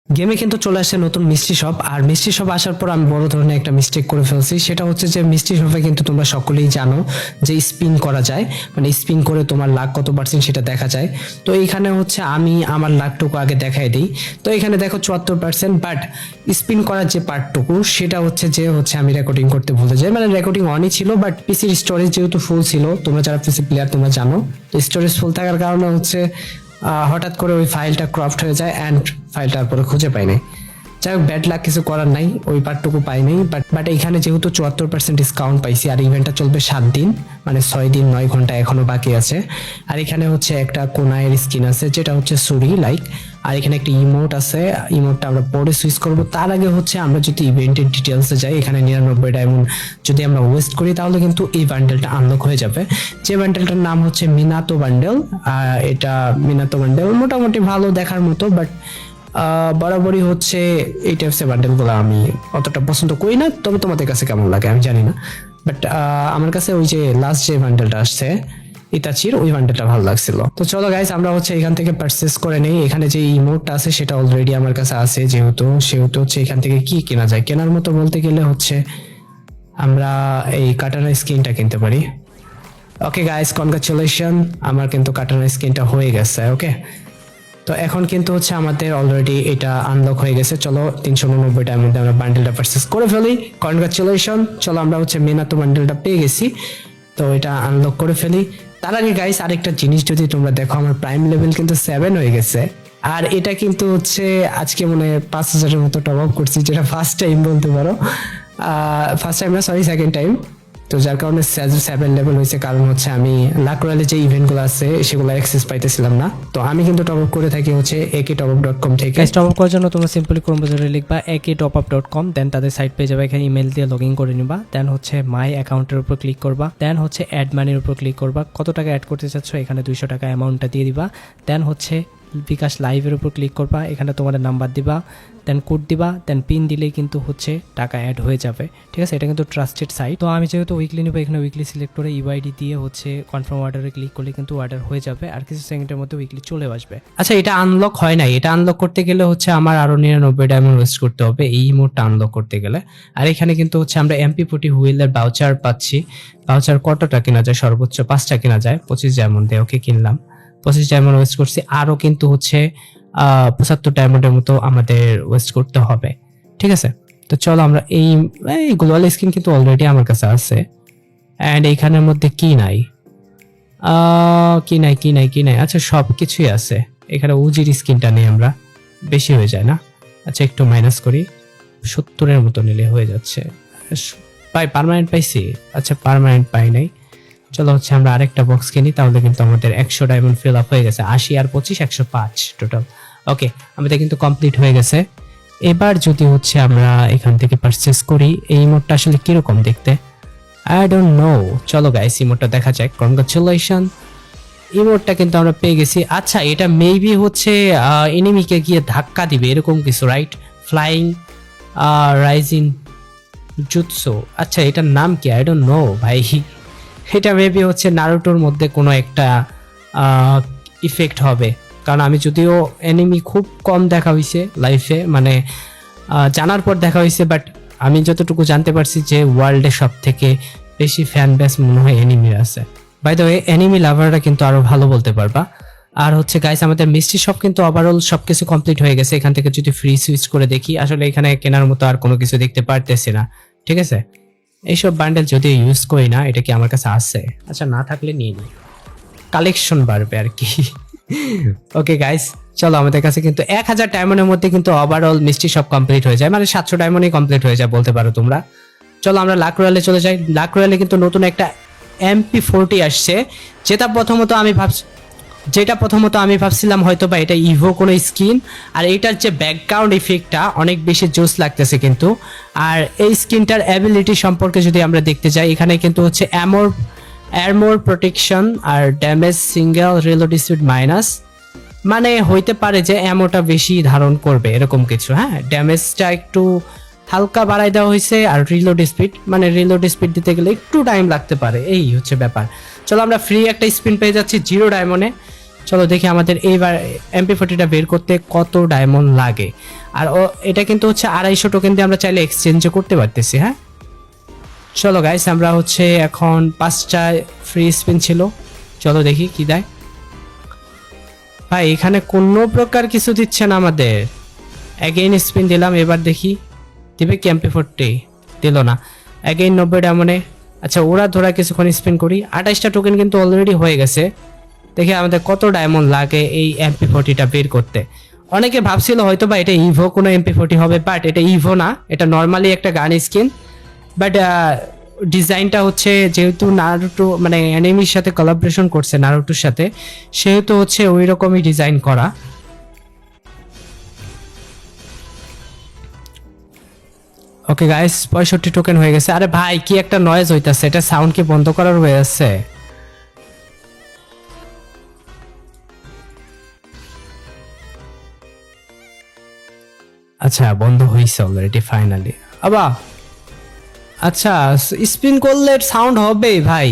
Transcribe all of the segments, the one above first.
গেমে কিন্তু চলে আসছে নতুন মিষ্টি শপ। আর মিষ্টি শপ আসার পর আমি বড় ধরনের একটা মিস্টেক করে ফেলছি। সেটা হচ্ছে যে মিষ্টি শপে কিন্তু তোমরা সকলেই জানো যে স্পিন করা যায়, মানে স্পিন করে তোমার লাখ কত পার্সেন্ট সেটা দেখা যায়। তো এইখানে হচ্ছে আমি আমার লাখটুকু আগে দেখাই দিই। তো এখানে দেখো 74%, বাট স্পিন করার যে পার্টটুকু সেটা হচ্ছে আমি রেকর্ডিং করতে ভুলে যাই। মানে রেকর্ডিং অনই ছিল, বাট পিসির স্টোরেজ যেহেতু ফুল ছিল, তোমরা যারা পিসি প্লেয়ার তোমরা জানো, তো স্টোরেজ ফুল থাকার কারণে হঠাৎ করে ওই ফাইলটা ক্রপড হয়ে যায় অ্যান্ড ফাইলটা পরে খুঁজে পাই নাই। যাই হোক, ব্যাড লাক, কিছু করার নাই, ওই পার্টটুকু পাই নাই। বাট এখানে যেহেতু 74% ডিসকাউন্ট পাইছি, আর ইভেন্টটা চলবে 7 দিন, মানে 6 দিন 9 ঘন্টা এখনো বাকি আছে। আর এখানে হচ্ছে একটা কোনায়ের স্কিন আছে যেটা হচ্ছে সুরি লাইক। আর এখানে একটা ইমোট আছে, ইমোটটা আমরা পরে সুইচ করব। তার আগে আমরা যদি ইভেন্টের ডিটেলসে যাই, এখানে 99 ডায়মন্ড যদি আমরা ওয়েস্ট করি তাহলে কিন্তু এই বান্ডেলটা আনলক হয়ে যাবে। যে বান্ডেলটার নাম হচ্ছে মিনাতো বান্ডেল। এটা মিনাতো বান্ডেল মোটামুটি ভালো দেখার মতো, বাট বরাবরই এই টাইপসের বান্ডেলগুলো আমি অতটা পছন্দ করি না। তবে তোমাদের কাছে কেমন লাগে আমি জানি না, বাট আমার কাছে ওই যে লাস্ট যে বান্ডেলটা আসছে ইতাচির, ওই বান্ডেলটা ভালো লাগছিল। তো চলো গাইস, আমরা এখান থেকে পারচেস করে নেই। এখানে যে ইমোটটা আছে সেটা অলরেডি আমার কাছে আছে, সেহেতু এখান থেকে কি কেনা যায়, কেনার মতো বলতে গেলে আমরা এই কাটানা স্কিনটা কিনতে পারি। ওকে গাইস, কনগ্রাচুলেশন, আমার কিন্তু কাটানা স্কিনটা হয়ে গেছে। ওকে, তো এখন কিন্তু আমাদের অলরেডি এটা আনলক হয়ে গেছে। চলো 399 টার মধ্যে আমরা বান্ডেলটা পারচেস করে ফেলি। কনগ্রাচুলেশন, চলো আমরা মিনাতো বান্ডেলটা পেয়ে গেছি, তো এটা আনলক করে ফেলি। তার আগে গাইস, আরেকটা জিনিস যদি তোমরা দেখো, আমার প্রাইম লেভেল কিন্তু 7 হয়ে গেছে। আর এটা কিন্তু আজকে মনে হয় 5000-এর মতো টপ আপ করছি, যেটা ফার্স্ট টাইম বলতে পারো। ফার্স্ট টাইম না, সরি, সেকেন্ড টাইম। তো যার কারণে 7 লেভেল হয়েছে, কারণ আমি লাক রয়্যালে যে ইভেন্টগুলো আছে সেগুলো অ্যাক্সেস পাইতেছিলাম না। তো আমি কিন্তু টপ আপ করে থাকি aktopup.com থেকে। টপ আপ করার জন্য তোমরা সিম্পলি ক্রোম ব্রাউজারে লিখবা aktopup.com, দেন তাদের সাইট পেয়ে যাবে। এখানে ইমেল দিয়ে লগ ইন করে নিবা, দেন মাই অ্যাকাউন্টের উপর ক্লিক করবা, দেন অ্যাড মানির উপর ক্লিক করবা। কত টাকা অ্যাড করতে চাচ্ছ এখানে 200 টাকা অ্যামাউন্টটা দিয়ে দিবা। দেন বিকাশ লাইভের উপর ক্লিক করবা, এখানে তোমাদের নাম্বার দিবা, দেন কোড দিবা, দেন পিন দিলেই কিন্তু টাকা অ্যাড হয়ে যাবে। ঠিক আছে, এটা কিন্তু ট্রাস্টেড সাইট। তো আমি যেহেতু উইকলি নিব, এখানে উইকলি সিলেক্ট করে ইউআইডি দিয়ে কনফার্ম অর্ডারে ক্লিক করলে কিন্তু অর্ডার হয়ে যাবে, আর কিছু সেকেন্ডের মধ্যে উইকলি চলে আসবে। আচ্ছা, এটা আনলক হয় নাই। এটা আনলক করতে গেলে আমার আরো 99 ডায়মন্ড ওয়েস্ট করতে হবে এই মোডটা আনলক করতে গেলে। আর এখানে কিন্তু আমরা MP40 হুইলের ভাউচার পাচ্ছি। ভাউচার কতটা কেনা যায়? সর্বোচ্চ 5টা কেনা যায় 25 ডায়মন্ড দিয়ে। ওকে, কিনলাম, 25 ডায়মন্ড ওয়েস্ট করছি। আরো কিন্তু 75 ডায়মন্ডের মতো আমাদের ওয়েস্ট করতে হবে। ঠিক আছে, তো চলো আমরা এই গ্লোবাল স্কিন কিন্তু অলরেডি আমার কাছে আছে। এন্ড এইখানের মধ্যে কি নাই, কি নাই। আচ্ছা, সব কিছুই আছে। এখানে উজির স্কিনটা নেই, আমরা বেশি হয়ে যায় না? আচ্ছা, একটু মাইনাস করি, 70-এর মতো নিলে হয়ে যাচ্ছে। পার্মানেন্ট পাইছি? আচ্ছা, পার্মানেন্ট পাই নাই। চলো আমরা আরেকটা বক্স কিনি, তাহলে কিন্তু আমাদের 100 ডায়মন্ড ফিল আপ হয়ে গেছে। 80 আর 25 105 টোটাল। ওকে, আমাদের কিন্তু কমপ্লিট হয়ে গেছে। এবার যদি আমরা এখান থেকে পারচেস করি, এই মোডটা আসলে কিরকম দেখতে আই ডোন্ট নো। চলো গাইস, ইমোটটা দেখা যাক। কনগ্রাচুলেশন, ইমোটটা কিন্তু আমরা পেয়ে গেছি। আচ্ছা, এটা মেবি এনিমিকে গিয়ে ধাক্কা দিবে এরকম কিছু, রাইট? Flying rising jutsu. আচ্ছা, এটার নাম কি? আই ডোন্ট নো ভাই। এটা মেবি নারুটোর মধ্যে কোনো একটা ইফেক্ট হবে, কারণ আমি যদিও এনিমি খুব কম দেখা হয়েছে লাইফে, মানে জানার পর দেখা হয়েছে, বাট আমি যতটুকু জানতে পারছি যে ওয়ার্ল্ডে সব থেকে বেশি ফ্যান বেস মনে হয় এনিমির আছে। বাই দ্য ওয়ে, এনিমি লাভাররা কিন্তু আরো ভালো বলতে পারবা। আর গাইস, আমাদের মিষ্টি সব কিন্তু ওভারঅল সবকিছু কমপ্লিট হয়ে গেছে। এখান থেকে যদি ফ্রি সুইচ করে দেখি, আসলে এখানে কেনার মতো আর কোনো কিছু দেখতে পারতেছি না। ঠিক আছে, এইসব বান্ডেল যদি ইউজ করি না, এটা কি আমার কাছে আছে? আচ্ছা, না থাকলে নিয়ে নিই, কালেকশন বাড়বে আর কি। ওকে গাইস, চলো, আমাদের কাছে কিন্তু 1000 ডায়মন্ডের মধ্যে কিন্তু ওভারঅল মিষ্টি সব কমপ্লিট হয়ে যায়, মানে 700 ডায়মন্ডই কমপ্লিট হয়ে যায় বলতে পারো তোমরা। চলো আমরা লাক রয়্যালে চলে যাই। লাক রয়্যালে কিন্তু নতুন একটা MP40 আসছে, যেটা প্রথমত আমি ভাবছিলাম হয়তো বা এটা ইভো কোনো স্কিন, আর এটার যে ব্যাকগ্রাউন্ড ইফেক্টটা অনেক বেশি জোস লাগতেছে কিন্তু। আর এই স্কিনটার অ্যাবিলিটি সম্পর্কে যদি আমরা দেখতে যাই, এখানে কিন্তু আর্মর প্রোটেকশন আর damage single, reload speed minus, মানে হইতে পারে যে অ্যামোটা বেশি ধারণ করবে এরকম কিছু। হ্যাঁ, ড্যামেজটা একটু হালকা বাড়াই দেওয়া হয়েছে, আর রিলোড স্পিড দিতে গেলে একটু টাইম লাগতে পারে, এই ব্যাপার। চলো, আমরা ফ্রি একটা স্পিন পেয়ে যাচ্ছি 0 ডায়মন্ডে। চলো দেখি আমাদের এইবার MP40টা বের করতে কত ডায়মন্ড লাগে। আর এটা কিন্তু হচ্ছে 250 টোকেন দিয়ে আমরা চাইলে এক্সচেঞ্জও করতে পারতেছি। হ্যাঁ চলো গাইস, আমরা হচ্ছে এখন 5টা ফ্রি স্পিন ছিল, চলো দেখি কি দেয়। ভাই এখানে কোনো প্রকার কিছু দিচ্ছে না আমাদের। অ্যাগেইন স্পিন দিলাম, এবার দেখি দিবে কি MP40, দিল না। অ্যাগেইন 90 ডায়মন্ডে। আচ্ছা ওরা ধরা কিছুক্ষণ স্পিন করি, 28টা টোকেন কিন্তু অলরেডি হয়ে গেছে। দেখি আমাদের কত ডায়মন্ড লাগে এই MP40টা বের করতে। অনেকে ভাবছিল হয়তো বা এটা ইভো কোনো MP40 হবে, বাট এটা ইভো না, এটা নর্মালি একটা গান স্কিন। বাট ডিজাইনটা হচ্ছে যেহেতু নারুটো মানে অ্যানিমির সাথে কোলাবোরেশন করছে নারুটোর সাথে, সেহেতু হচ্ছে ওই রকমই ডিজাইন করা। ওকে গাইস 65 টোকেন হয়ে গেছে। আরে ভাই কি একটা নয়েজ হইতাছে, এটা সাউন্ড কি বন্ধ করার হয়ে আছে? আচ্ছা বন্ধ হয়েছে অলরেডি ফাইনালি। আবা আচ্ছা স্পিন করলে সাউন্ড হবে ভাই।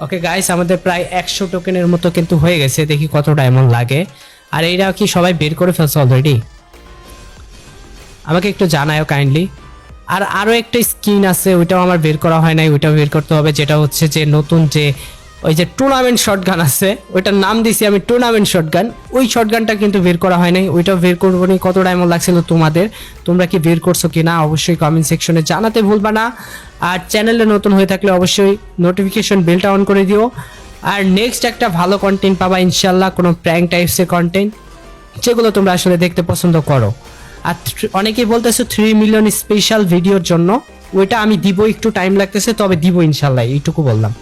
ওকে গাইস আমাদের প্রায় 100 টোকেনের মতো কিন্তু হয়ে গেছে, দেখি কত ডায়মন্ড লাগে। আর এইটা কি সবাই বের করে ফেলছে অলরেডি? আমাকে একটু জানাও কাইন্ডলি। আর আরো একটা স্কিন আছে, ওইটাও আমার বের করা হয় নাই, ওইটাও বের করতে হবে। যেটা হচ্ছে যে নতুন যে ওই যে টুর্নামেন্ট শটগান আছে, ওইটার নাম দিছি আমি টুর্নামেন্ট শটগান। ওই শটগানটা কিন্তু বের করা হয় নাই, ওইটাও বের করবো নি। কত ডায়মন্ড লাগছিল তোমাদের, তোমরা কি বের করছো কিনা অবশ্যই কমেন্ট সেকশনে জানাতে ভুলবা না। আর চ্যানেলে নতুন হয়ে থাকলে অবশ্যই নোটিফিকেশন বেলটা অন করে দিও। আর নেক্সট একটা ভালো কন্টেন্ট পাবা ইনশাল্লাহ, কোনো প্র্যাঙ্ক টাইপসের কন্টেন্ট যেগুলো তোমরা আসলে দেখতে পছন্দ করো। আর অনেকেই বলতেছে 3 মিলিয়ন স্পেশাল ভিডিওর জন্য, ওইটা আমি দিব, একটু টাইম লাগতেছে তবে দিব ইনশাল্লাহ, এইটুকু বললাম।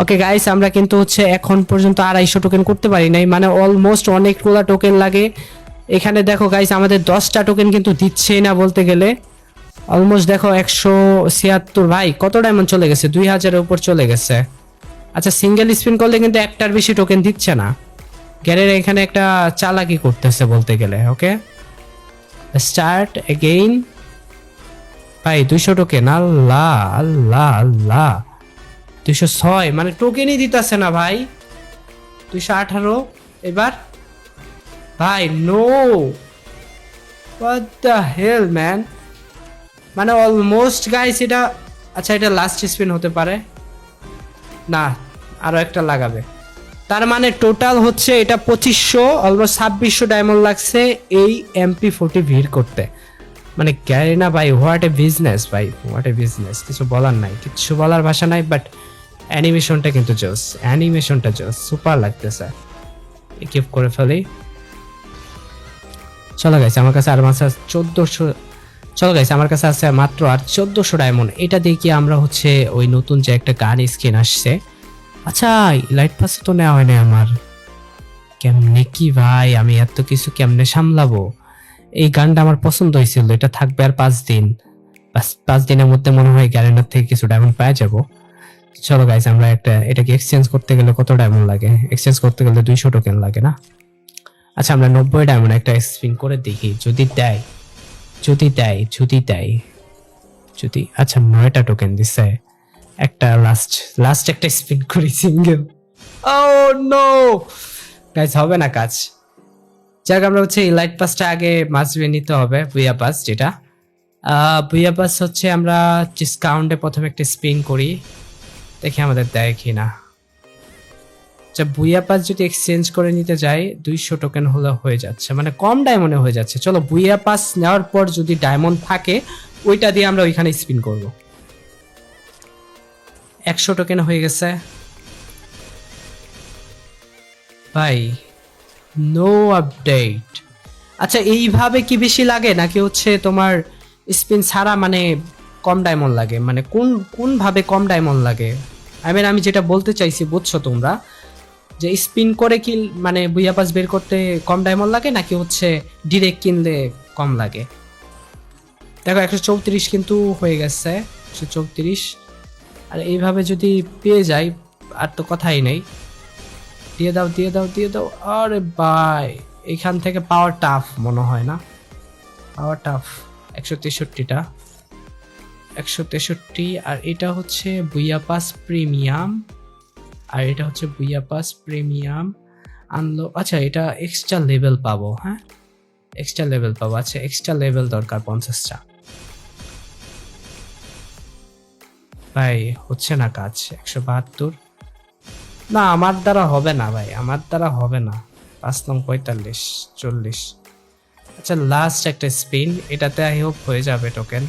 ওকে গাইস আমরা কিন্তু হচ্ছে এখন পর্যন্ত 250 টোকেন করতে পারি নাই, মানে অলমোস্ট অনেকগুলা টোকেন লাগে। এখানে দেখো গাইস আমাদের 10টা টোকেন কিন্তু দিচ্ছেই না বলতে গেলে। অলমোস্ট দেখো 176। ভাই কত ডায়মন্ড চলে গেছে, 2000-এর উপর চলে গেছে। আচ্ছা সিঙ্গেল স্পিন করলে কিন্তু একটার বেশি টোকেন দিচ্ছে না। গ্যারের এখানে একটা চালাকি করতেছে বলতে গেলে। Okay start again. ভাই 200 টোকেন, আল্লাহ আল্লাহ আল্লাহ। 206, মানে টোকেনই দিতেছে না ভাই। 218 এবার। ভাই no, what the hell man. মানে অলমোস্ট গাইস এটা, আচ্ছা এটা লাস্ট স্পিন হতে পারে না, আরো একটা লাগাবে। তার মানে টোটাল হচ্ছে এটা 2500, অলমোস্ট 2600 ডায়মন্ড লাগছে এই MP40 ভিড় করতে। মানে গ্যারিনা ভাই হোয়াট এ বিজনেস ভাই, হোয়াট এ বিজনেস। কিছু বলার নাই, কিছু বলার ভাষা নাই। বাট অ্যানিমেশনটা কিন্তু জোস, অ্যানিমেশনটা জোস, সুপার লাগতেছে। কিপ করে ফেলি। চলো গাইছে আমার কাছে আর মাত্র 1400। চলো গাইছে আমার কাছে আছে মাত্র আর 1400 ডায়মন্ড। এটা দিয়ে কি আমরা হচ্ছে ওই নতুন যে একটা গান স্কিন আসছে, আচ্ছা লাইট পাসে তো নেওয়া হয় না আমার। কেমনে কি ভাই আমি এত কিছু কেমনে সামলাবো? এই গানটা আমার পছন্দ হয়েছিল, এটা থাকবে আর 5 দিন। 5 দিনের মধ্যে মনে হয় গ্যারেন্টার থেকে কিছু ডায়মন্ড পাওয়া যাবো। চলো গাইস আমরা একটা এটাকে এক্সচেঞ্জ করতে গেলে কত ডায়মন্ড লাগে? এক্সচেঞ্জ করতে গেলে 200 টোকেন লাগে না? আচ্ছা আমরা 90 ডায়মন্ড একটা স্পিন করে দেখি, যদি দেয়, যদি দেয়, যদি দেয়, যদি। আচ্ছা 9টা টোকেন দিছে, একটা লাস্ট একটা স্পিন করি সিঙ্গেল। ও নো গাইস হবে না কাজ। যাক আমরা হচ্ছে এই লাইট পাসটা আগে মাস্ট নিতে হবে, বুইয়া পাস যেটা। বুইয়া পাস হচ্ছে আমরা ডিসকাউন্টে প্রথমে একটা স্পিন করি, দেখি আমাদের দেয় কিনা। আচ্ছা বুইয়া পাস যদি এক্সচেঞ্জ করে নিতে যাই 200 টোকেন হলে হয়ে যাচ্ছে, মানে কম ডায়মন্ডে হয়ে যাচ্ছে। চলো বুইয়া পাস নেওয়ার পর যদি ডায়মন্ড থাকে ওইটা দিয়ে আমরা ওইখানে স্পিন করব। 100 টোকেন হয়ে গেছে ভাই, নো আপডেট। আচ্ছা এইভাবে কি বেশি লাগে নাকি হচ্ছে তোমার স্পিন ছাড়া মানে কম ডায়মন্ড লাগে? মানে কোন ভাবে কম ডায়মন্ড লাগে? আমি যেটা বলতে চাইছি বুঝছো তোমরা, যে স্পিন করে কি মানে বুইয়া পাস বের করতে কম ডায়মন্ড লাগে নাকি হচ্ছে ডিরেক্ট কিনলে কম লাগে? দেখো 134 কিন্তু হয়ে গেছে, 134। আর এইভাবে যদি পেয়ে যাই আর তো কথাই নেই। দিয়ে দাও দিয়ে দাও দিয়ে দাও। আরে ভাই এখান থেকে পাওয়ার টাফ মনে হয় না, পাওয়ার টাফ। 163টা, 163। আর এটা হচ্ছে বুইয়া পাস প্রিমিয়াম, আর এটা হচ্ছে বুইয়া পাস প্রিমিয়াম। আনলো, আচ্ছা এটা এক্সট্রা লেভেল পাবো, হ্যাঁ এক্সট্রা লেভেল পাবো, আচ্ছা এক্সট্রা লেভেল দরকার 50টা। ভাই হচ্ছে না কাজ, 172, না আমার দ্বারা হবে না ভাই, আমার দ্বারা হবে না। 5 নং 45 40, আচ্ছা লাস্ট একটা স্পিন, এটাতে আই হোপ হয়ে যাবে টোকেন,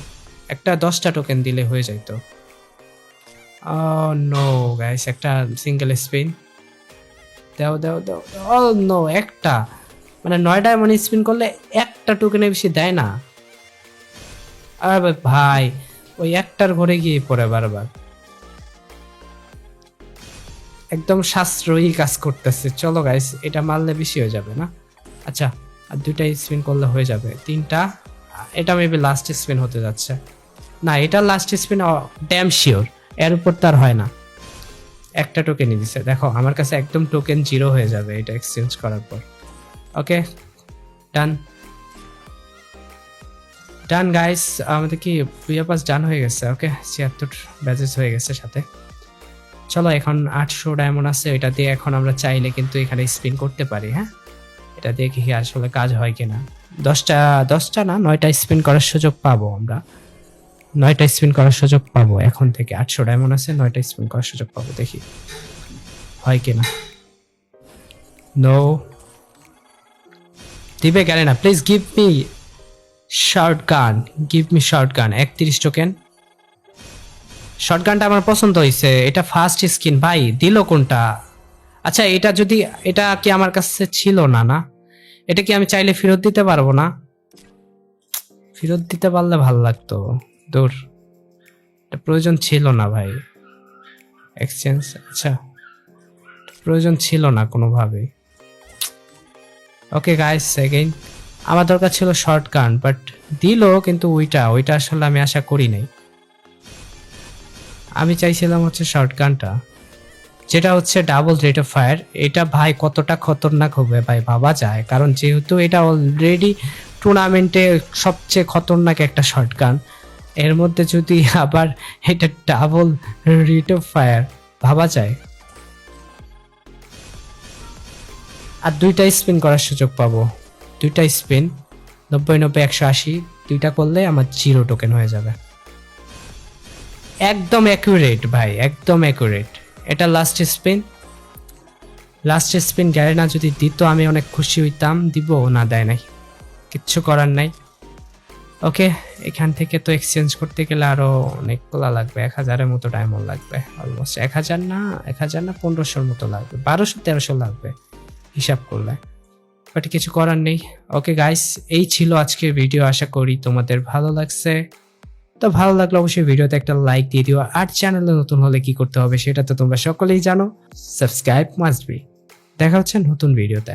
একটা 10টা টোকেন দিলে হয়ে যাইতো। নো গাইস, একটা সিঙ্গেল স্পিন দাও দাও দাও, ও নো একটা, মানে 9 ডায়মন্ড স্পিন করলে একটা টোকেনে বেশি দেয় না। আরে ভাই ওই একটার ঘরে গিয়ে পড়ে বারবার, একদম সাশ্রয়ী কাজ করতেছে। চলো গাইস এটা মারলে বেশি হয়ে যাবে না? আচ্ছা আর 2টা স্পিন করলে হয়ে যাবে, 3টা, এটা মেবি লাস্ট স্পিন হতে যাচ্ছে, না এটা লাস্ট স্পিন ড্যাম শিওর, এর উপর তার হয় না। একটা টোকেনই দিছে, দেখো আমার কাছে একদম টোকেন 0 হয়ে যাবে এটা এক্সচেঞ্জ করার পর। ওকে ডান ডান গাইস, আমাদের কি প্রিয় পাস ডান হয়ে গেছে। ওকে 76 ব্যাচেস হয়ে গেছে সাথে। চলো এখন 800 ডায়মন্ড আছে, এটা দিয়ে এখন আমরা চাইলে কিন্তু এখানে স্পিন করতে পারি। হ্যাঁ এটা দিয়ে কি আসলে কাজ হয় কিনা, 10টা না 9টা স্পিন করার সুযোগ পাবো আমরা, 9টা স্পিন করার সুযোগ পাবো এখন থেকে। 800 ডায়মন্ড আছে, 9টা স্পিন করার সুযোগ পাবো, দেখি হয় কিনা। নো দিবে গেলে না, please give me short gun, give me short gun. 31 token, short গানটা আমার পছন্দ হয়েছে, এটা ফার্স্ট স্কিন ভাই, দিল কোনটা? আচ্ছা এটা যদি, এটা কি আমার কাছে ছিল না, না এটা কি আমি চাইলে ফেরত দিতে পারবো না? ফেরত দিতে পারলে ভালো লাগতো, দূর এটা প্রয়োজন ছিল না ভাই এক্সচেঞ্জ, আচ্ছা প্রয়োজন ছিল না কোনোভাবে। ওকে গাইস সেকেন্ড, আমার দরকার ছিল শর্ট গান, বাট দিল কিন্তু ওইটা আসলে আমি আশা করি নাই। আমি চাইছিলাম হচ্ছে শর্ট গানটা, যেটা হচ্ছে ডাবল রেট অফ ফায়ার। এটা ভাই কতটা খতরনাক হবে ভাই ভাবা যায়, কারণ যেহেতু এটা অলরেডি টুর্নামেন্টে সবচেয়ে খতরনাক একটা শর্ট গান, এর মধ্যে যদি আবার এটা ডাবল রেট অফ ফায়ার, ভাবা যায়। আর 2টা স্পিন করার সুযোগ পাবো, 2টা স্পিন 90 90 180, 2টা করলে আমার 0 টোকেন হয়ে যাবে। একদম অ্যাকুরেট ভাই, একদম অ্যাকুরেট। এটা লাস্ট স্পিন গেলে না যদি দিত আমি অনেক খুশি হইতাম, দিব না দেয় নাই, কিচ্ছু করার নাই। ওকে এখান থেকে তো এক্সচেঞ্জ করতে গেলে আরো অনেকগুলা লাগবে, 1000-এর মতো ডায়মন্ড লাগবে, অলমোস্ট 1000 না 1500-র মতো লাগবে, 1200-1300 লাগবে হিসাব করলে, বাট কিছু করার নেই। ওকে গাইস এই ছিল আজকের ভিডিও, আশা করি তোমাদের ভালো লাগছে। তো ভালো লাগলে অবশ্যই ভিডিওতে একটা লাইক দিয়ে দিও, আর চ্যানেলে নতুন হলে কি করতে হবে সেটা তো তোমরা সকলেই জানো, সাবস্ক্রাইব মাস্ট বি। দেখা হচ্ছে নতুন ভিডিওতে।